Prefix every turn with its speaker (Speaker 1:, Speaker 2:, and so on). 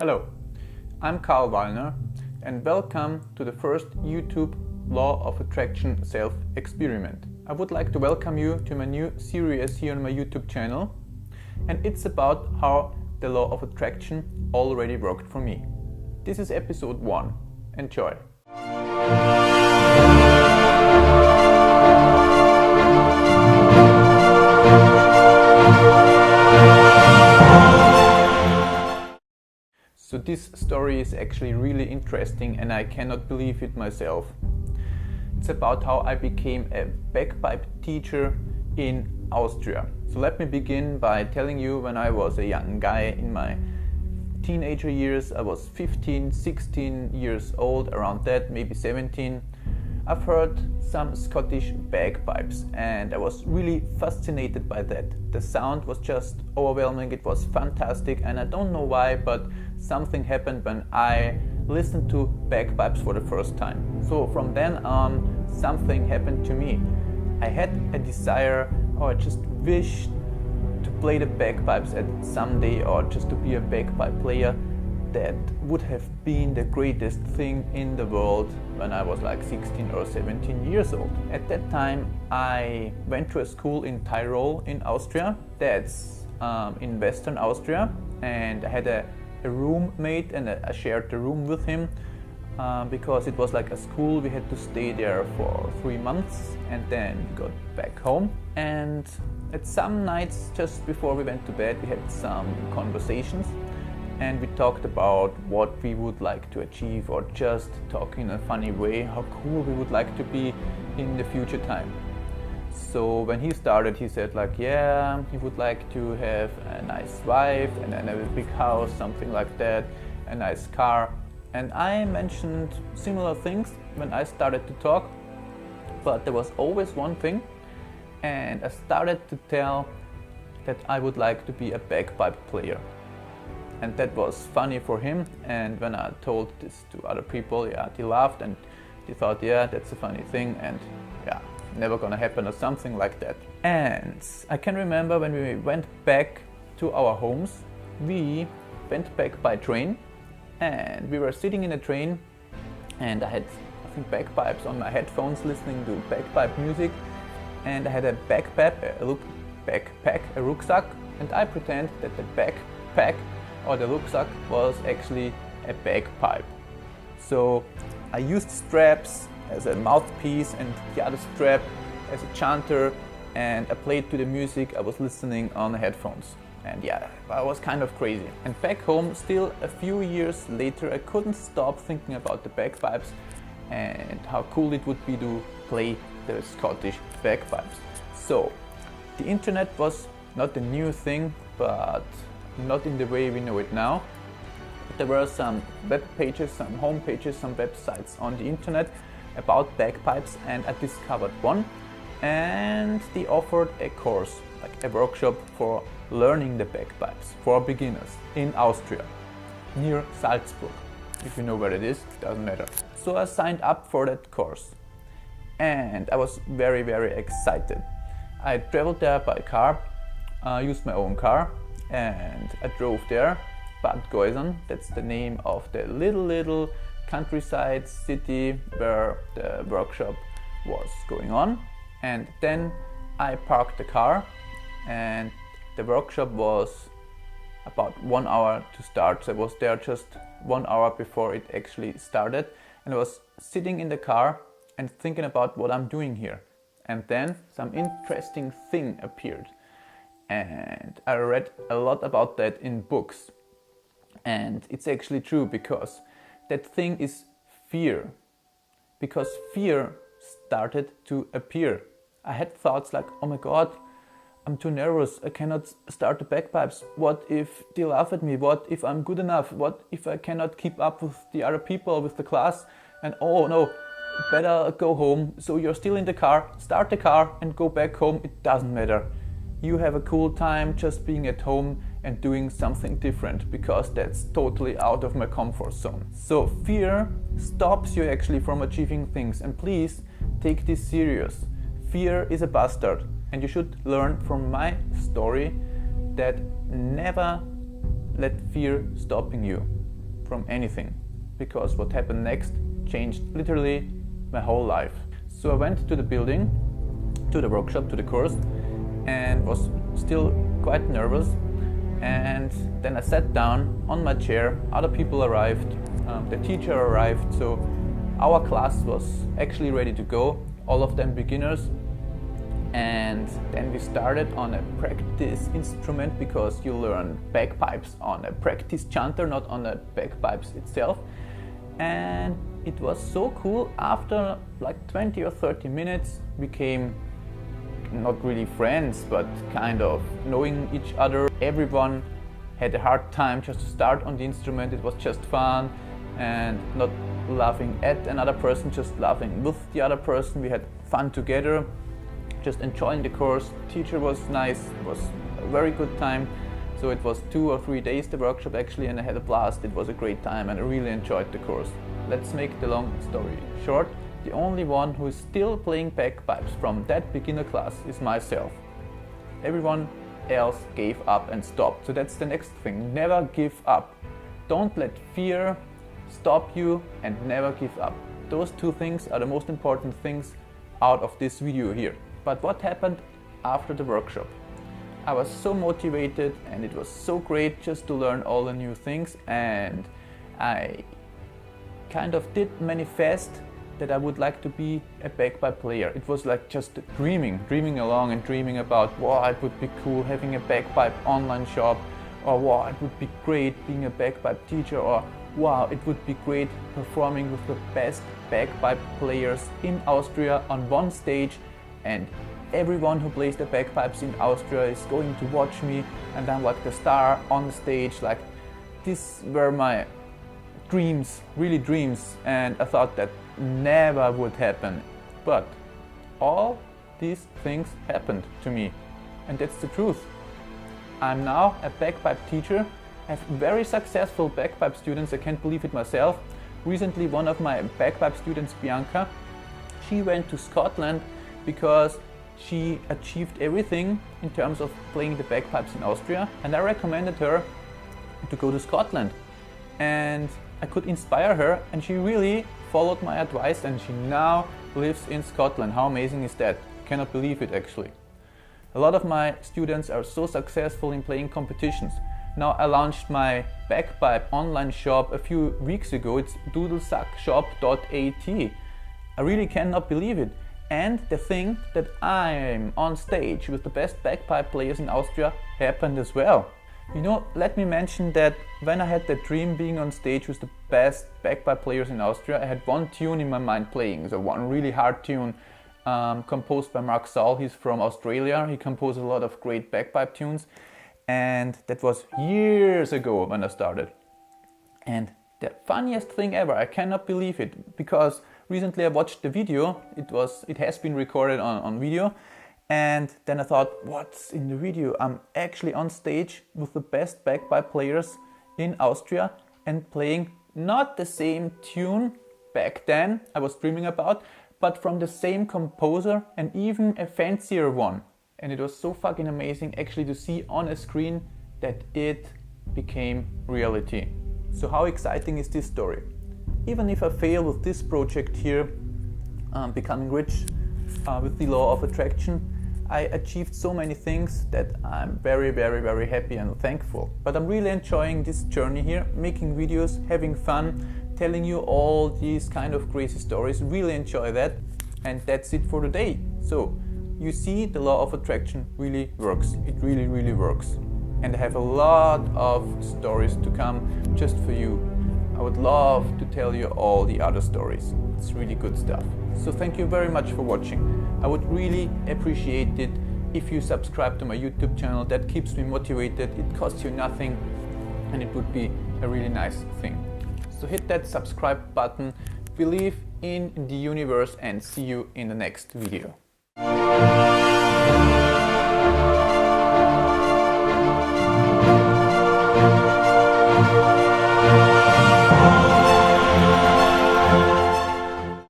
Speaker 1: Hello, I'm Karl Wallner and welcome to the first YouTube Law of Attraction self-experiment. I would like to welcome you to my new series here on my YouTube channel, and it's about how the Law of Attraction already worked for me. This is episode 1. Enjoy! So this story is actually really interesting and I cannot believe it myself. It's about how I became a bagpipe teacher in Austria. So let me begin by telling you when I was a young guy in my teenager years. I was 15, 16 years old, around that, maybe 17. I've heard some Scottish bagpipes and I was really fascinated by that. The sound was just overwhelming, it was fantastic, and I don't know why, but something happened when I listened to bagpipes for the first time. So from then on, something happened to me. I had a desire, or I just wished to play the bagpipes at someday, or just to be a bagpipe player. That would have been the greatest thing in the world when I was like 16 or 17 years old. At that time I went to a school in Tyrol in Austria, that's in Western Austria, and I had a roommate and I shared the room with him because it was like a school. We had to stay there for 3 months and then we got back home, and at some nights just before we went to bed we had some conversations and we talked about what we would like to achieve, or just talk in a funny way how cool we would like to be in the future time. So when he started, he said like, yeah, he would like to have a nice wife and then have a big house, something like that, a nice car. And I mentioned similar things when I started to talk, but there was always one thing, and I started to tell that I would like to be a bagpipe player. And that was funny for him, and when I told this to other people, yeah, they laughed and they thought, yeah, that's a funny thing, and yeah, never gonna happen or something like that. And I can remember when we went back to our homes, we went back by train and we were sitting in a train and I had, I think, bagpipes on my headphones listening to bagpipe music, and I had a backpack, a rucksack, and I pretend that the backpack or the rucksack was actually a bagpipe. So I used straps as a mouthpiece and the other strap as a chanter, and I played to the music I was listening on the headphones. And yeah, I was kind of crazy. And back home, still a few years later, I couldn't stop thinking about the bagpipes and how cool it would be to play the Scottish bagpipes. So the internet was not a new thing, but not in the way we know it now. There were some web pages, some home pages, some websites on the internet about bagpipes, and I discovered one, and they offered a course, like a workshop for learning the bagpipes for beginners in Austria, near Salzburg. If you know where it is, it doesn't matter. So I signed up for that course and I was very, very excited. I traveled there by car, used my own car, and I drove there. Bad Gäusern, that's the name of the little countryside city where the workshop was going on. And then I parked the car, and the workshop was about 1 hour to start. So I was there just 1 hour before it actually started, and I was sitting in the car and thinking about what I'm doing here. And then some interesting thing appeared. And I read a lot about that in books, and it's actually true, because that thing is fear. Because fear started to appear. I had thoughts like, oh my god, I'm too nervous, I cannot start the bagpipes. What if they laugh at me? What if I'm good enough? What if I cannot keep up with the other people, with the class? And oh no, better go home. So you're still in the car, start the car and go back home, it doesn't matter. You have a cool time just being at home and doing something different, because that's totally out of my comfort zone. So fear stops you actually from achieving things, and please take this serious. Fear is a bastard, and you should learn from my story that never let fear stopping you. from anything, because what happened next changed literally my whole life. So I went to the building, to the workshop, to the course, and was still quite nervous. And then I sat down on my chair, other people arrived, the teacher arrived, so our class was actually ready to go, all of them beginners. And then we started on a practice instrument, because you learn bagpipes on a practice chanter, not on a bagpipes itself. And it was so cool. After like 20 or 30 minutes, we became not really friends, but kind of knowing each other. Everyone had a hard time just to start on the instrument. It was just fun, and not laughing at another person, just laughing with the other person. We had fun together, just enjoying the course. Teacher was nice, it was a very good time. So it was 2 or 3 days the workshop actually, and I had a blast. It was a great time and I really enjoyed the course. Let's make the long story short. The only one who is still playing bagpipes from that beginner class is myself. Everyone else gave up and stopped. So that's the next thing. Never give up. Don't let fear stop you, and never give up. Those two things are the most important things out of this video here. But what happened after the workshop? I was so motivated, and it was so great just to learn all the new things, and I kind of did manifest that I would like to be a bagpipe player. It was like just dreaming along and dreaming about, wow, it would be cool having a bagpipe online shop, or wow, it would be great being a bagpipe teacher, or wow, it would be great performing with the best bagpipe players in Austria on one stage, and everyone who plays the bagpipes in Austria is going to watch me, and I'm like the star on the stage. Like, these were my dreams, really dreams, and I thought that never would happen. But all these things happened to me, and that's the truth. I'm now a bagpipe teacher. I have very successful bagpipe students. I can't believe it myself. Recently, one of my bagpipe students, Bianca, she went to Scotland because she achieved everything in terms of playing the bagpipes in Austria, and I recommended her to go to Scotland. And I could inspire her, and she really followed my advice, and she now lives in Scotland. How amazing is that? Cannot believe it actually. A lot of my students are so successful in playing competitions. Now I launched my bagpipe online shop a few weeks ago. It's doodlesuckshop.at. I really cannot believe it. And the thing that I'm on stage with the best bagpipe players in Austria happened as well. You know, let me mention that when I had that dream being on stage with the best bagpipe players in Austria, I had one tune in my mind playing. So one really hard tune composed by Mark Saul. He's from Australia. He composed a lot of great bagpipe tunes. And that was years ago when I started. And the funniest thing ever, I cannot believe it, because recently I watched the video. It has been recorded on video, and then I thought, what's in the video? I'm actually on stage with the best bagpipe players in Austria and playing not the same tune back then I was dreaming about, but from the same composer, and even a fancier one. And it was so fucking amazing actually to see on a screen that it became reality. So how exciting is this story? Even if I fail with this project here, becoming rich with the law of attraction, I achieved so many things that I'm very, very, very happy and thankful. But I'm really enjoying this journey here, making videos, having fun, telling you all these kind of crazy stories. Really enjoy that. And that's it for today. So you see, the law of attraction really works. It really, really works. And I have a lot of stories to come just for you. I would love to tell you all the other stories. It's really good stuff. So thank you very much for watching. I would really appreciate it if you subscribe to my YouTube channel. That keeps me motivated. It costs you nothing, and it would be a really nice thing. So hit that subscribe button, believe in the universe, and see you in the next video.